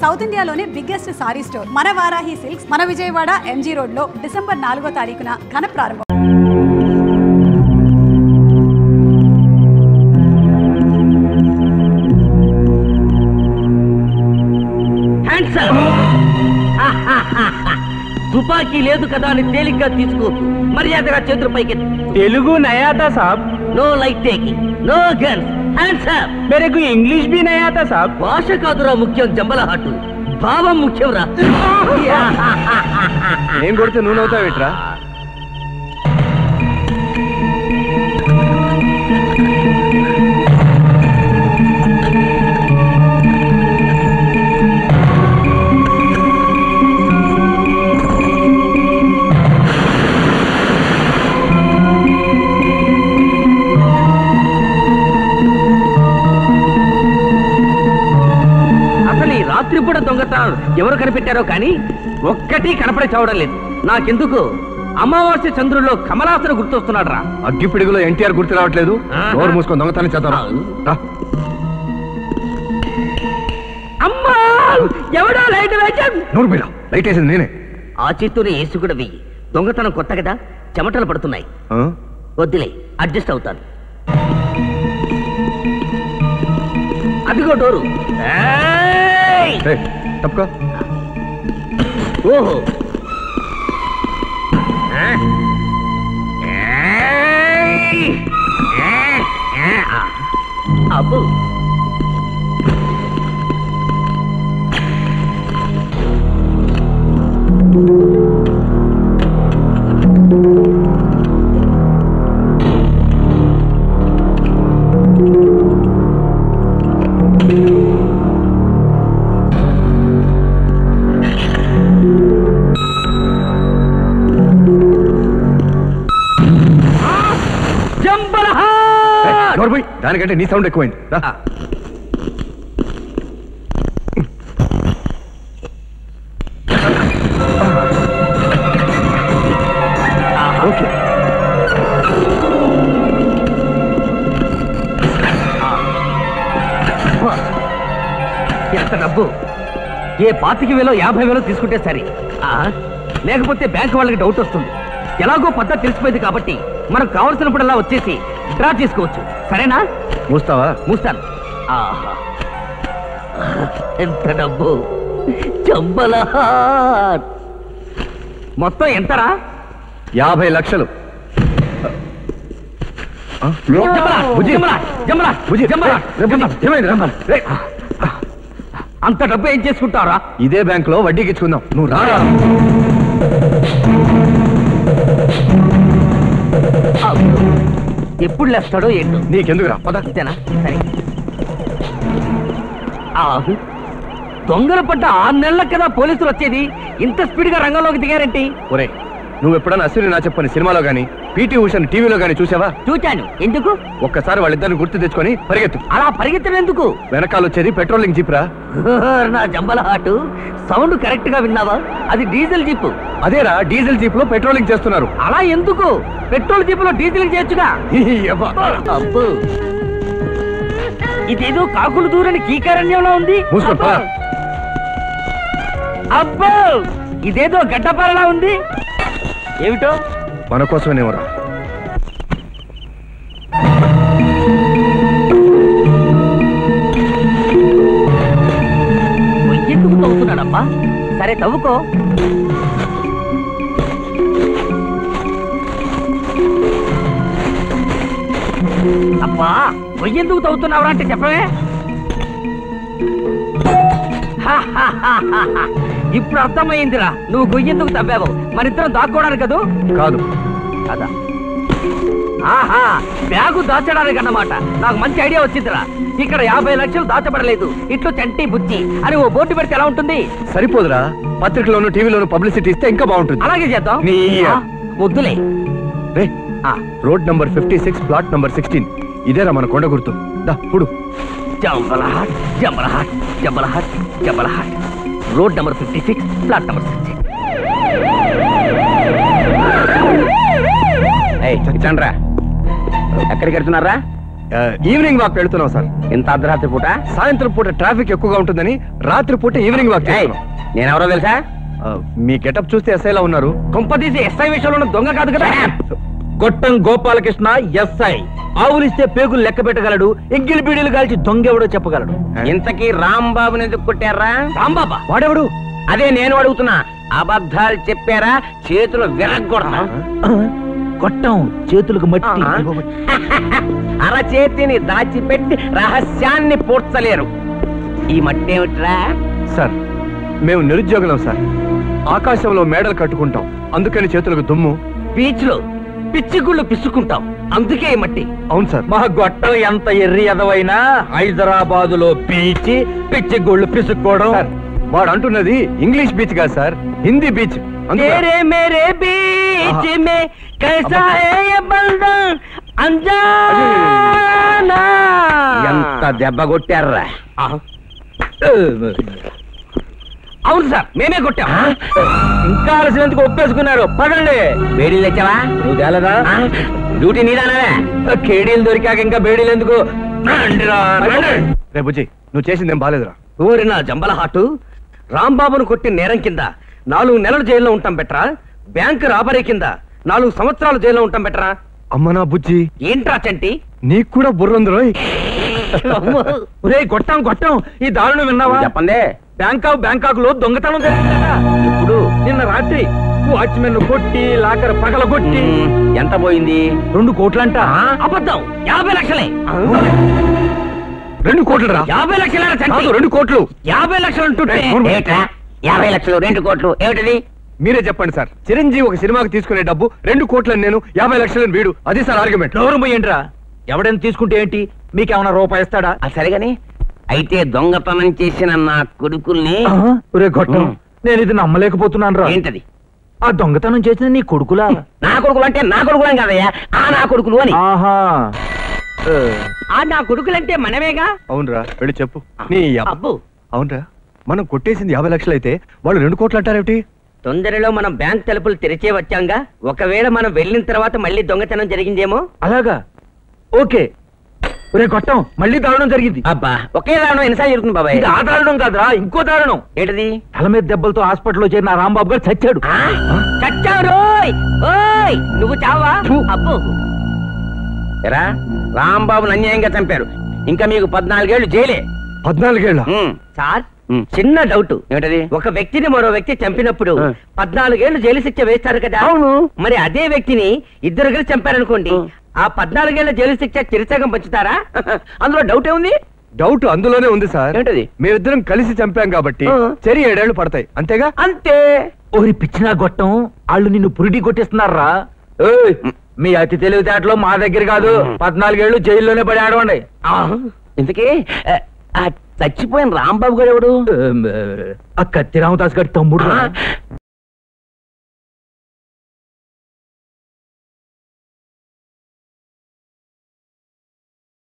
South ఇండియాలోనే biggest sorry store మన Varahi silks మన విజయవాడ ఎంజీ రోడ్ లో డిసెంబర్ 4వ తారీఖున ఘన ప్రారంభం. తుపాకీ లేదు కదా అని తేలిగ్గా తీసుకోవద్దు. మర్యాదగా చేతులు పైకి. తెలుగు నయా था साहब. No light taking, no guns. Hands up. मेरे को इंग्लिश भी नया था साहब. భాష కాదురా ముఖ్యం, జంబలహాటు భావం ముఖ్యం రా. నేను కొడితే నువ్వు నవ్వుతావేట్రా? రాత్రిపూట దొంగతనాలు ఎవరు కనిపెట్టారో కానీ ఒక్కటి కనపడి చావడం లేదు. నాకెందుకు అమావాస్య చంద్రుల్లో కమలాసన గుర్తొస్తున్నాడు రా. అగ్గిపిడుగులో ఎన్టీఆర్ గుర్తు రావట్లేదు. నోరు మూసుకొని దొంగతనం చేద్దాం. అమ్మా ఎవడో లైట్ వేసాం. నోరు మీద లైట్ వేసింది నేనే. ఆ చేత్తోనే వేసి కూడా వెయ్యి. దొంగతనం కొత్త కదా, చెమటలు పడుతున్నాయి. వద్దులే, అడ్జస్ట్ అవుతాను. అదిగో డోరు. తప్పుకో. ఓహో అబ్బో దానికంటే నీ సౌండ్ ఎక్కువైంది. ఓకే ఎంత డబ్బు? ఏ 25,000 50,000 తీసుకుంటే సరే, లేకపోతే బ్యాంక్ వాళ్ళకి డౌట్ వస్తుంది. ఎలాగో పద్ధతి తెలిసిపోయింది కాబట్టి మనకు కావలసినప్పుడల్లా వచ్చేసి డ్రా చేసుకోవచ్చు. సరేనా? మూస్తావా? మూస్తాను. ఎంత డబ్బు! జంబలహాట్. మొత్తం ఎంతరా? 50 లక్షలు. అంత డబ్బు ఏం చేసుకుంటారా? ఇదే బ్యాంక్ లో వడ్డీకి ఇచ్చుకుందాం. నువ్వు రా. ఎప్పుడు లేస్తాడో ఏంటో. నీకెందుకు రా? పద. ఇదేనా? సరే. దొంగలు పడ్డ 6 నెలలకు కదా పోలీసులు వచ్చేది. ఇంత స్పీడ్ గా రంగంలోకి దిగారేంటి? ఒరే, నువ్వు ఎప్పుడన్నా అశ్విని నా చెప్పని సినిమాలో గానీ పీటీ ఉషాని టీవీలో గానీ చూసావా? చూచాను. ఎందుకు? ఒక్కసారి వాళ్ళిద్దరిని గుర్తు తెచ్చుకొని పరిగెత్తు. అలా పరిగెత్తడం ఎందుకు? వెనకాల వచ్చేది పెట్రోలింగ్ జీప్ రా. నా జంబలహాటు, సౌండ్ కరెక్ట్ గా విన్నావా? అది డీజిల్ జీప్. అదేరా, డీజిల్ జీప్ లో పెట్రోలింగ్ చేస్తున్నారు. అలా ఎందుకు? పెట్రోల్ జీప్ లో డీజిల్ చేయొచ్చుగా. అబ్బో, ఇదేదో కాకులు దూరని కీకారణ్యంలో ఉంది. అబ్బో, ఇదేదో గడ్డపారలా ఉంది. ఏమిటో? మన కోసమేనేమోరా. ఎందుకు తవ్వుతున్నాడమ్మా? సరే తవ్వుకో. అబ్బా, ఎందుకు తవ్వుతున్నావురా అంటే చెప్పవే. ఇప్పుడు అర్థమైందిరా నువ్వు గొయ్యేందుకు తవ్వావు. మనిద్దరం దాక్కోవడానికి కదూ? కాదు కదా. ఆహా, బ్యాగు దాచడానికి అన్నమాట. నాకు మంచి ఐడియా వచ్చిందిరా. ఇక్కడ 50 లక్షలు దాచబడలేదు, ఇట్లు చంటి బుచ్చి అని ఓ బోర్డు పెడితే ఎలా ఉంటుంది? సరిపోదురా, పత్రికలోను టీవీలోను పబ్లిసిటీ ఇస్తే ఇంకా బాగుంటుంది. అలాగే చేద్దాం. వద్దులే. Road number 56, plot number 16. ఇదేరా మన కొండ గుర్తు. దా పుడు. జంబలహాట్, జంబలహాట్, జంబలహాట్, జంబలహాట్. Road number 56, plot number 16. Chandra, ఎక్కడికి వెళ్తున్నారా? ఈవినింగ్ వాక్ వెళ్తున్నాం సార్. ఇంత అర్ధరాత్రి పూట? సాయంత్రం పూట ట్రాఫిక్ ఎక్కువగా ఉంటుందని రాత్రి పూట ఈవినింగ్ వాక్ చేస్తున్నాం. నేనెవరో తెలుసా? మీ గెటప్ చూస్తే ఎస్ఐలా ఉన్నారు. కొంపదీసి ఎస్ఐ విషయంలో ఉన్న దొంగ కాదు కదా. గొట్టం గోపాలకృష్ణ ఎస్ఐ. ఆవులిస్తే పేగులు లెక్క పెట్టగలడు, ఎంగిలి బీడీలు కాల్చి దొంగెవడో చెప్పగలడు. ఇంతకీ రాంబాబుని ఎందుకు కొట్టారా? రాంబాబా వాడెవడు? అదే నేను అడుగుతున్నా. అబద్ధాలు చెప్పారా? చేతులు విరగ్గొడతా. గొట్టం చేతులకు మట్టి. అరచేతిని దాచిపెట్టి రహస్యాన్ని పూడ్చలేరు. ఈ మట్టి ఏమిట్రా? సార్ మేము నిరుద్యోగులం సార్. ఆకాశంలో మేడలు కట్టుకుంటాం, అందుకని చేతులకు దుమ్ము. బీచ్ లో పిచ్చిగుళ్ళు పిచ్చుకుంటాం, అందుకే ఈ మట్టి. అవును సార్. మా గొట్టం ఎంత ఎర్రి ఎదవైనా హైదరాబాదు లో పీచి పిచ్చి గుళ్ళు పిసుక్కోవడం. సార్ వాడు అంటున్నది ఇంగ్లీష్ బీచ్ కాదు సార్, హిందీ బీచ్. तेरे मेरे बीच में कैसा है ये बंधन अंजाना. ఎంత దెబ్బ కొట్టారా? అవును సార్, మేమే కొట్టాం. ఇంకా అలసినందుకు ఒప్పేసుకున్నారు. పదండి. బేడీలు తెచ్చావా? నువ్వు తేలదా? డ్యూటీ నీదానే. కేడీలు దొరికాక ఇంకా బేడీలు ఎందుకు? రే బుజ్జి, నువ్వు చేసిందేం బాలేదురా. ఊరి నా జంబల హాటు. రాంబాబును కొట్టిన నేరం కింద 4 నెలలు జైల్లో ఉంటాం బెటరా, బ్యాంక్ రాబరీ కింద 4 సంవత్సరాలు జైల్లో ఉంటాం బెటరా. అమ్మ నా బుజ్జి, ఏంట్రా చంటి? నీకు కూడా బుర్రంది రోయ్. కొట్టాం కొట్టాం. ఈ దారుణం విన్నావా? చెప్పండి. బ్యాంకాక్ లో దొంగతనం జరిగిందట. ఇప్పుడు నిన్న రాత్రి వాచ్మెన్ కొట్టి లాకర్ పగల కొట్టి. ఎంత పోయింది? 2 కోట్లంట. అబద్ధం. 50 లక్షలే. 2 కోట్లు రా. 50 లక్షల 2 కోట్లు. 50 లక్షలు అంటుంటే 50 లక్షలు 2 కోట్లు ఏమిటది? మీరే చెప్పండి సార్. చిరంజీవి ఒక సినిమాకి తీసుకునే డబ్బు 2 కోట్లని నేను, 50 లక్షలని వీడు. అది సార్ ఆర్గ్యుమెంట్. నోరు మూయండిరా. ఎవడైనా తీసుకుంటే ఏంటి? మీకేమన్నా రూపాయి ఇస్తాడా? సరేగాని అయితే దొంగతనం చేసిన నా కొడుకుల్ని. ఒరే గొట్టం, నేను ఇది నమ్మలేకపోతున్నాను రా. ఏంటది? ఆ దొంగతనం చేసిన నీ కొడుకులా? నా కొడుకులు అంటే నా కొడుకులేం కదయ్యా, ఆ నా కొడుకులు అని. ఆహా. ఆ నా కొడుకులంటే మనమేగా. అవునరా, వెళ్ళి చెప్పు. నీ అబ్బు, అవునరా, మనం కొట్టేసింది 50 లక్షలు అయితే వాళ్ళు 2 కోట్లు అంటారేమిటి? తొందరలో మనం బ్యాంక్ తలుపులు తెరిచే వచ్చాంగా. ఒకవేళ మనం వెళ్ళిన తర్వాత మళ్ళీ దొంగతనం జరిగిందేమో. అలాగా? ఓకే. ఒరే గొట్టం, మళ్ళీ దారుణం జరిగింది. అబ్బా, ఒకే దారుణం ఎన్నిసార్లు జరుగుతుంది బాబాయ్? ఇది ఆ దారుణం కాదురా, ఇంకో దారుణం. ఏంటది? తల మీద దెబ్బలతో హాస్పిటల్లో చేరిన రాంబాబు గారు చచ్చాడు. చచ్చావు రోయ్. ఓయ్, నువ్వు చావా? అబ్బో, ఎరా రాంబాబుని అన్యాయంగా చంపారు. ఇంకా మీకు 14 ఏళ్ళు జైలే. 14 ఏళ్ళ? సార్, చిన్న డౌట్. ఏంటది? ఒక వ్యక్తిని మరో వ్యక్తి చంపినప్పుడు 14 ఏళ్ళు జైలు శిక్ష వేస్తారు కదా. అవును. మరి అదే వ్యక్తిని 2 కలిసి చంపారనుకోండి, ఆ 14 ఏళ్ల జైలు శిక్ష చిరసగం పంచుతారా? అందులో డౌట్ ఏముంది? డౌట్ అందులోనే ఉంది సార్. ఏంటది? మేమిద్దరం కలిసి చంపాం కాబట్టి చెరి 7 ఏళ్ళు పడతాయి, అంతేగా? అంతే. ఓరి పిచ్చినా గొట్టం, వాళ్ళు నిన్ను పురిడి కొట్టిస్తున్నారా? మీ అతి తెలివితేటలో మా దగ్గర కాదు. 14 ఏళ్ళు జైల్లోనే పడి ఆడవండి. ఇంతకీ ఆ చచ్చిపోయిన రాంబాబు గారు ఎవడు? ఆ కత్తి రామదాస్ గారి తమ్ముడు.